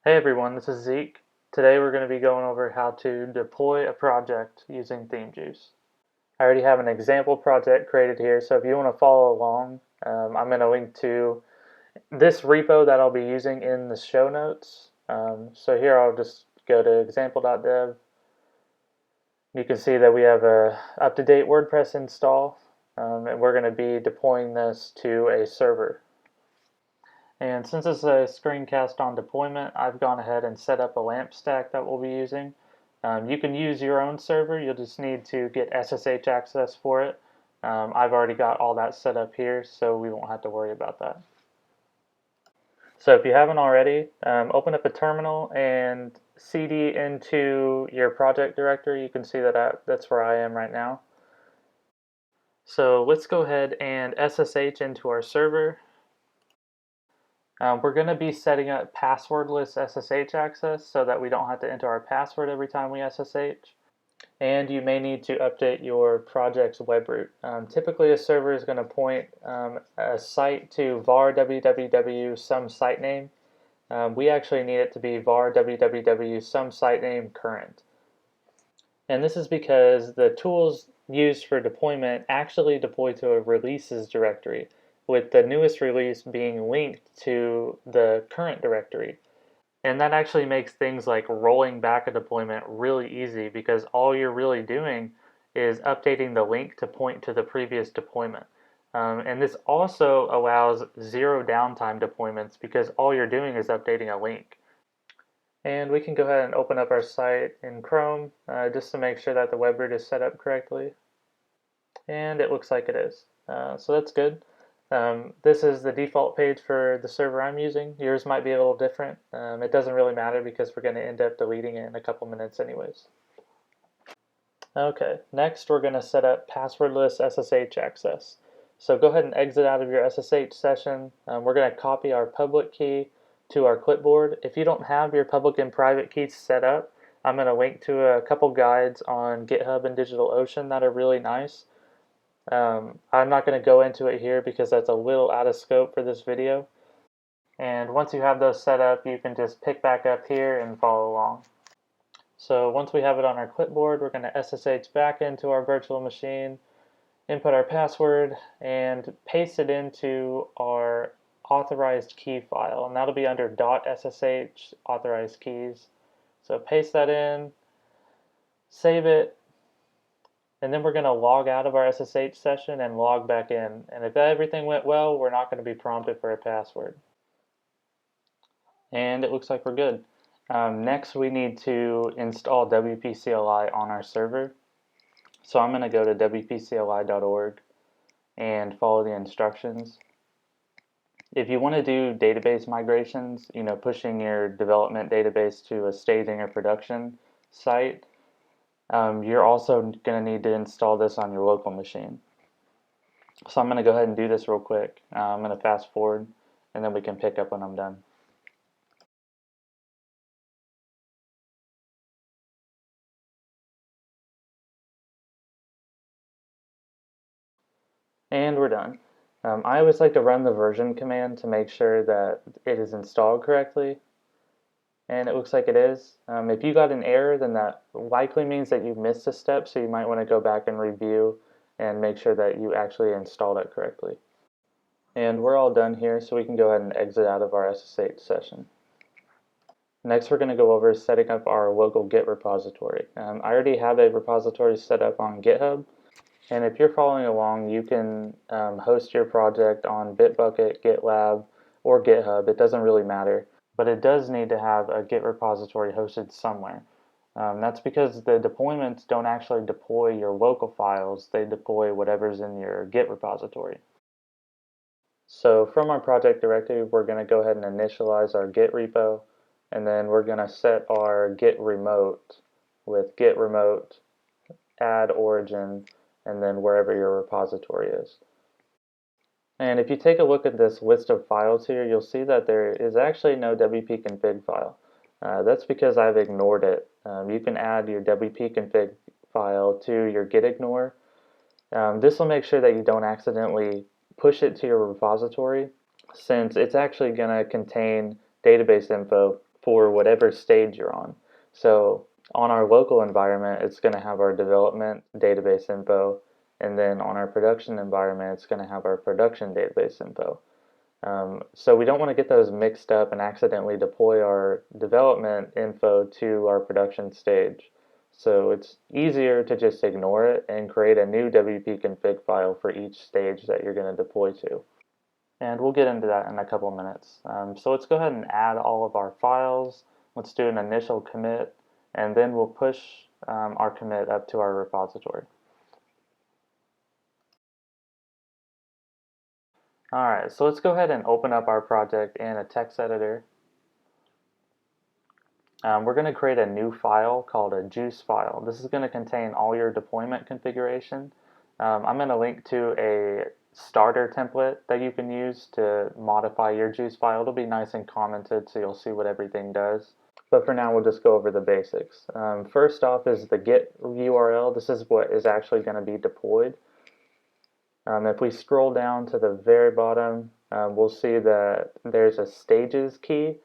Hey everyone, this is Zeke. Today we're going to be going over how to deploy a project using ThemeJuice. I already have an example project created here, so if you want to follow along, I'm going to link to this repo that I'll be using in the show notes. So here I'll just go to example.dev. You can see that we have a up-to-date WordPress install, and we're going to be deploying this to a server. And since it's a screencast on deployment, I've gone ahead and set up a LAMP stack that we'll be using. You can use your own server, you'll just need to get SSH access for it. I've already got all that set up here, so we won't have to worry about that. So if you haven't already, open up a terminal and cd into your project directory. You can see that that's where I am right now. So let's go ahead and SSH into our server. We're going to be setting up passwordless SSH access so that we don't have to enter our password every time we SSH. And you may need to update your project's web root. Typically a server is going to point a site to var www some site name. We actually need it to be var www some site name current. And this is because the tools used for deployment actually deploy to a releases directory, with the newest release being linked to the current directory. And that actually makes things like rolling back a deployment really easy because all you're really doing is updating the link to point to the previous deployment. And this also allows zero downtime deployments because all you're doing is updating a link. And we can go ahead and open up our site in Chrome just to make sure that the web root is set up correctly. And it looks like it is. So that's good. This is the default page for the server I'm using. Yours might be a little different. It doesn't really matter because we're going to end up deleting it in a couple minutes anyways. Okay, next we're going to set up passwordless SSH access. So go ahead and exit out of your SSH session. We're going to copy our public key to our clipboard. If you don't have your public and private keys set up, I'm going to link to a couple guides on GitHub and DigitalOcean that are really nice. I'm not going to go into it here because that's a little out of scope for this video. And once you have those set up, you can just pick back up here and follow along. So once we have it on our clipboard, we're going to SSH back into our virtual machine, input our password, and paste it into our authorized key file. And that'll be under .sh authorized keys. So paste that in, save it, and then we're going to log out of our SSH session and log back in. And if everything went well, we're not going to be prompted for a password. And it looks like we're good. Next, we need to install wp-cli on our server. So I'm going to go to wp-cli.org and follow the instructions. If you want to do database migrations, pushing your development database to a staging or production site, you're also going to need to install this on your local machine. So I'm going to go ahead and do this real quick. I'm going to fast forward and then we can pick up when I'm done. And we're done. I always like to run the version command to make sure that it is installed correctly. And it looks like it is. If you got an error, then that likely means that you missed a step, so you might want to go back and review and make sure that you actually installed it correctly. And we're all done here, so we can go ahead and exit out of our SSH session. Next, we're going to go over setting up our local Git repository. I already have a repository set up on GitHub, and if you're following along, you can host your project on Bitbucket, GitLab, or GitHub. It doesn't really matter. But it does need to have a Git repository hosted somewhere. That's because the deployments don't actually deploy your local files, they deploy whatever's in your Git repository. So from our project directory, we're going to go ahead and initialize our Git repo, and then we're going to set our Git remote with Git remote, add origin, and then wherever your repository is. And if you take a look at this list of files here, you'll see that there is actually no wp-config file. That's because I've ignored it. You can add your wp-config file to your git ignore. This will make sure that you don't accidentally push it to your repository, since it's actually going to contain database info for whatever stage you're on. So on our local environment, it's going to have our development database info, and then on our production environment, it's going to have our production database info. So we don't want to get those mixed up and accidentally deploy our development info to our production stage. So it's easier to just ignore it and create a new wp-config file for each stage that you're going to deploy to. And we'll get into that in a couple minutes. So let's go ahead and add all of our files. Let's do an initial commit, and then we'll push our commit up to our repository. Alright, so let's go ahead and open up our project in a text editor. We're going to create a new file called a Juicefile. This is going to contain all your deployment configuration. I'm going to link to a starter template that you can use to modify your Juicefile. It'll be nice and commented so you'll see what everything does. But for now, we'll just go over the basics. First off is the get URL. This is what is actually going to be deployed. If we scroll down to the very bottom, we'll see that there's a stages key.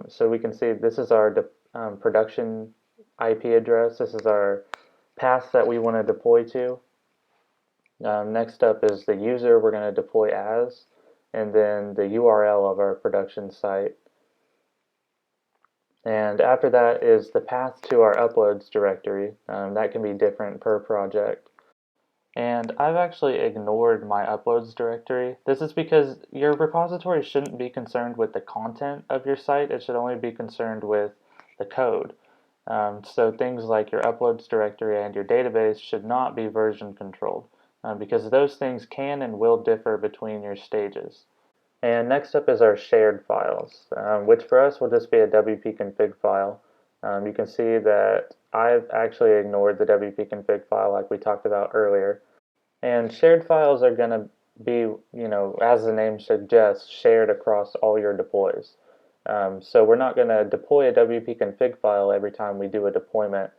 So we can see this is our production IP address. This is our path that we want to deploy to. Next up is the user we're going to deploy as, and then the URL of our production site. And after that is the path to our uploads directory. That can be different per project. And I've actually ignored my uploads directory. This is because your repository shouldn't be concerned with the content of your site. It should only be concerned with the code. So things like your uploads directory and your database should not be version controlled because those things can and will differ between your stages. And next up is our shared files, which for us will just be a wp-config file. You can see that I've actually ignored the wp-config file like we talked about earlier. And shared files are going to be, as the name suggests, shared across all your deploys. So we're not going to deploy a wp-config file every time we do a deployment.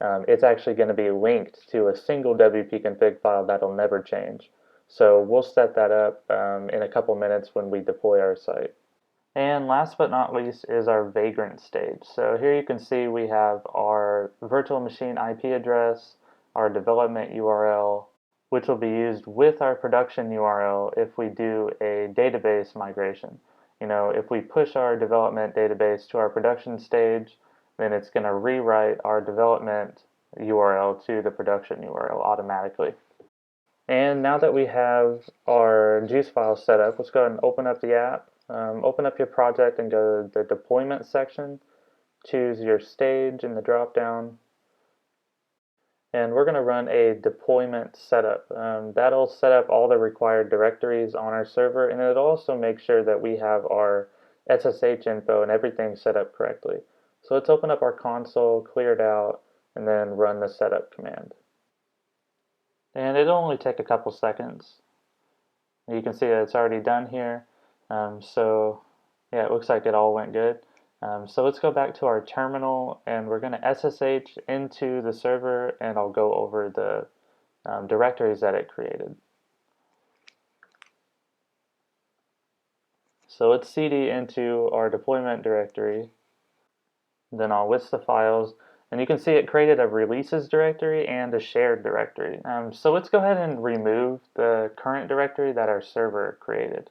It's actually going to be linked to a single wp-config file that'll never change. So we'll set that up in a couple minutes when we deploy our site. And last but not least is our vagrant stage. So here you can see we have our virtual machine IP address, our development URL, which will be used with our production URL if we do a database migration. If we push our development database to our production stage, then it's going to rewrite our development URL to the production URL automatically. And now that we have our Juicefile set up, let's go ahead and open up the app. Open up your project and go to the deployment section. Choose your stage in the drop-down. And we're going to run a deployment setup. That'll set up all the required directories on our server, and it'll also make sure that we have our SSH info and everything set up correctly. So let's open up our console, clear it out, and then run the setup command. And it'll only take a couple seconds. You can see that it's already done here. So yeah, it looks like it all went good. So let's go back to our terminal, and we're going to SSH into the server, and I'll go over the directories that it created. So let's cd into our deployment directory. Then I'll list the files, and you can see it created a releases directory and a shared directory. So let's go ahead and remove the current directory that our server created.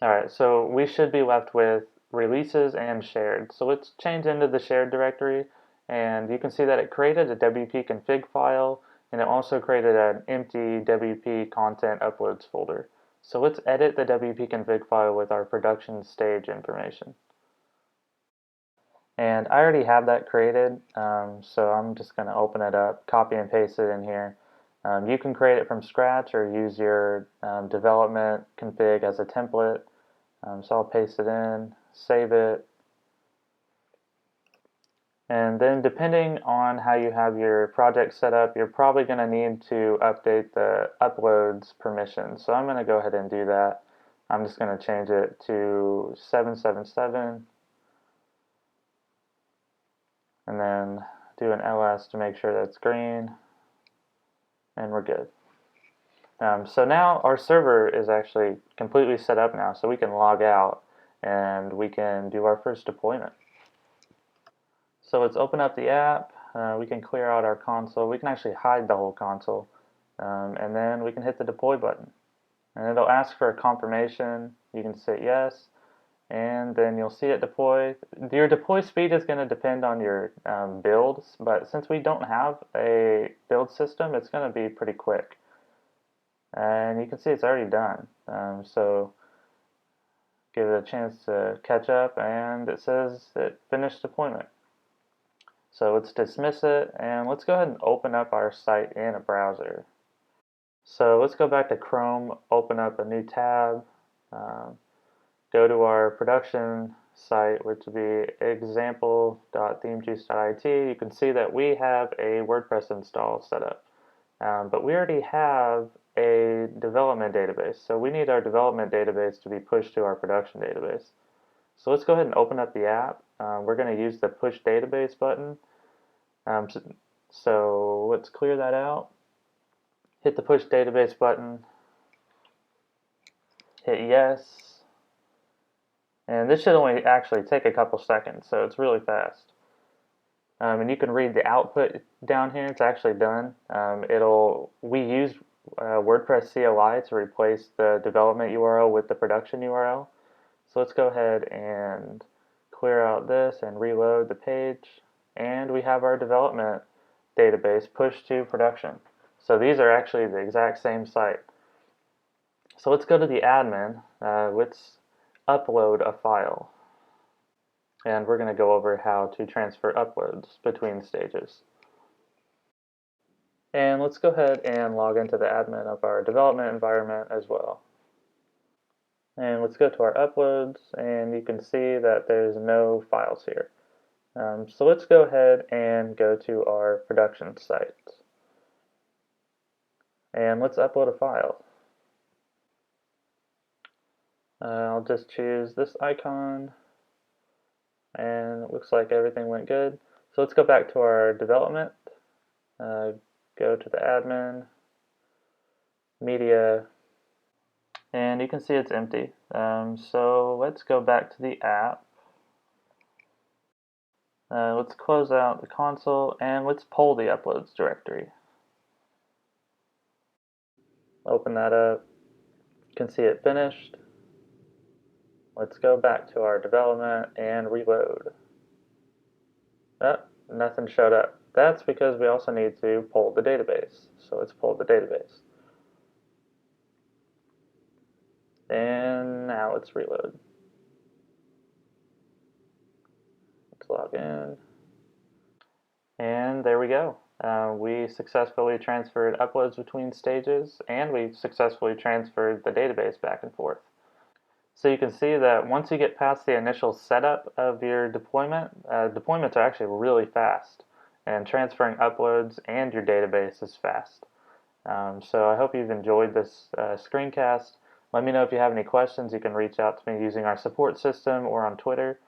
Alright, so we should be left with releases and shared. So let's change into the shared directory, and you can see that it created a wp-config file, and it also created an empty wp content uploads folder. So let's edit the wp-config file with our production stage information. And I already have that created, so I'm just going to open it up, copy and paste it in here. You can create it from scratch or use your development config as a template. So I'll paste it in, save it, and then depending on how you have your project set up, you're probably going to need to update the uploads permission. So I'm going to go ahead and do that. I'm just going to change it to 777 and then do an ls to make sure that's green, and we're good. So now our server is actually completely set up now, so we can log out. and we can do our first deployment. So let's open up the app. We can clear out our console. We can actually hide the whole console, and then we can hit the deploy button. And it'll ask for a confirmation. You can say yes, and then you'll see it deploy. Your deploy speed is going to depend on your builds, but since we don't have a build system, it's going to be pretty quick. And you can see it's already done. So give it a chance to catch up, and it says it finished deployment. So let's dismiss it, and let's go ahead and open up our site in a browser. So let's go back to Chrome, open up a new tab, go to our production site, which would be example.themejuice.it. You can see that we have a WordPress install set up, but we already have a development database. So we need our development database to be pushed to our production database. So let's go ahead and open up the app. We're going to use the push database button. So let's clear that out. Hit the push database button. Hit yes. And this should only actually take a couple seconds, so it's really fast. And you can read the output down here. It's actually done. We use WordPress CLI to replace the development URL with the production URL. So let's go ahead and clear out this and reload the page. And we have our development database pushed to production. So these are actually the exact same site. So let's go to the admin. Let's upload a file. And we're going to go over how to transfer uploads between stages. And let's go ahead and log into the admin of our development environment as well. And let's go to our uploads, and you can see that there's no files here. So let's go ahead and go to our production site. And let's upload a file. I'll just choose this icon, and it looks like everything went good. So let's go back to our development, go to the admin, media, and you can see it's empty. So let's go back to the app. Let's close out the console, and let's pull the uploads directory. Open that up. You can see it finished. Let's go back to our development and reload. Oh, nothing showed up. That's because we also need to pull the database. So let's pull the database. And now let's reload. Let's log in. And there we go. We successfully transferred uploads between stages, and we successfully transferred the database back and forth. So you can see that once you get past the initial setup of your deployment, deployments are actually really fast, and transferring uploads and your database is fast. So I hope you've enjoyed this screencast. Let me know if you have any questions. You can reach out to me using our support system or on Twitter,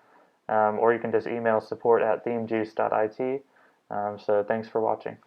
or you can just email support@themejuice.it. So thanks for watching.